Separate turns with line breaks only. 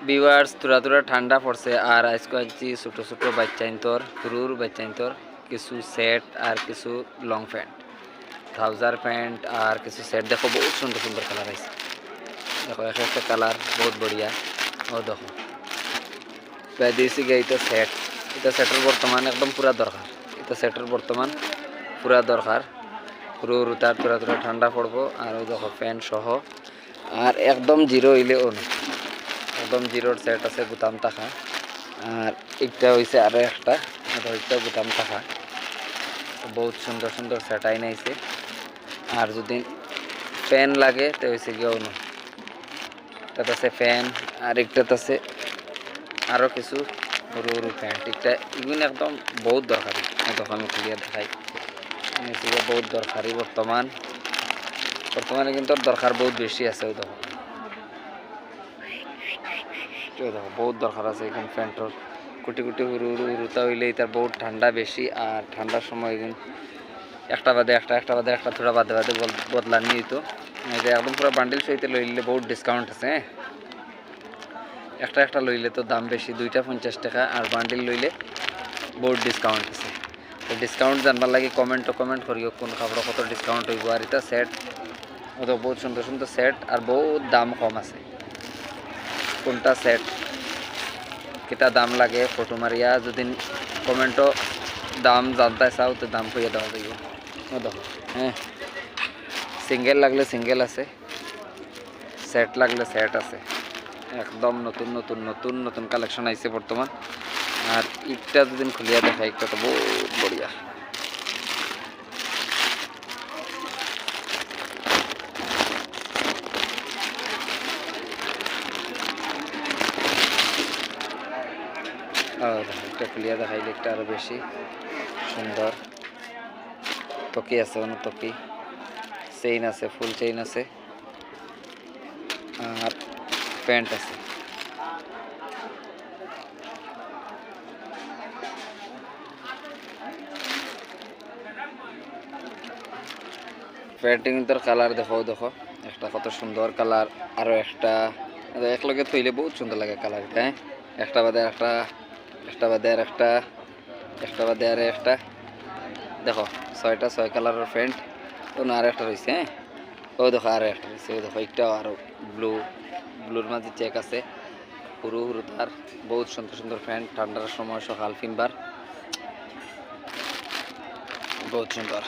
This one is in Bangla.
ভিউয়ার্স তুরা তুরা ঠান্ডা পড়ছে আর আজকে আনছি ছোটো ছোটো বাচ্চাইন্তর পুরুর বাচ্চাইন্তর কিছু সেট আর কিছু লং প্যান্ট ট্রাউজার প্যান্ট আর কিছু সেট দেখো বহুত সুন্দর সুন্দর কালার আছে দেখো এক একটা কালার বহুত বড়িয়া ও দেখো প্রায় দিয়েছি গিয়ে এটা সেটের বর্তমান একদম পুরা দরকার এটা সেটের বর্তমান পুরা দরকার পুরো রুতার তুরা তুরা ঠান্ডা পড়বো আর ওই দেখো প্যান্ট সহ আর একদম জিরো হইলেও না একদম জিরোর সেট আছে বুতাম টাকা আর একটা হয়েছে আরও একটা ওইটা বুতাম টাকা বহুত সুন্দর সুন্দর সেট আই নাইছে আর যদি ফ্যান লাগে তো হয়েছে গিয়েও না এটাতে আছে ফ্যান আর একটাতে আছে আরও কিছু সরু সরু প্যান্ট একটা ইগুন একদম বহুত দরকারি তখন আমি খুলিয়ে দেখাই বহুত দরকারি বর্তমানে কিন্তু দরকার বহুত বেশি আছে ওই দেখো দেখো বহুত দরকার আছে এখানে প্যান্টর কুটি কুটি হুরু হুরু হুরুতা হইলে তার বহুত ঠান্ডা বেশি আর ঠান্ডার সময় এখানে একটা বাদে একটা থোড়া বাদে বাদে বদলা নিয়ে তো একদম পুরো বান্ডিল সহিত লইলে বহুত ডিসকাউন্ট আছে একটা লইলে তো দাম বেশি 250 টাকা আর বান্ডিল লইলে বহুত ডিসকাউন্ট আছে তো ডিসকাউন্ট জানবার লাগে কমেন্ট করিও কোন কাপড় কত ডিসকাউন্ট হইব আর এটা সেট ও তো বহুত সুন্দর সুন্দর সেট আর বহুত দাম কম আছে কোনটা সেট কিতা দাম লাগে ফটো মারিয়া যদি কমেন্টও দাম জানতে চাও তো দাম কইয়া দেওয়া যাইব ও দেখো হ্যাঁ সিঙ্গেল লাগলে সিঙ্গেল আছে সেট লাগলে সেট আছে একদম নতুন নতুন নতুন নতুন কালেকশন আইছে বর্তমান আর একটা যদি খুলিয়া দেখাই একটা তো বহুত বড়িয়া একটা খুলিয়া দেখাইলে একটা আরো বেশি সুন্দর টকি আছে অন্য টকি চেইন আছে ফুল চেইন আছে আর প্যান্ট আছে প্যান্টিং তোর কালার দেখো একটা কত সুন্দর কালার আরো একটা একলগে থইলে বহুত সুন্দর লাগে কালার হ্যাঁ একটা বাদে একটা দেখো 6 কালারের প্যান্ট ও না আর একটা রয়েছে হ্যাঁ ও দেখো আর একটা রয়েছে ও দেখো একটা আরো ব্লুর মাঝে চেক আছে হুরু তার বহুত সুন্দর সুন্দর প্যান্ট ঠান্ডার সময় সকাল ফিনবার বহুত সুন্দর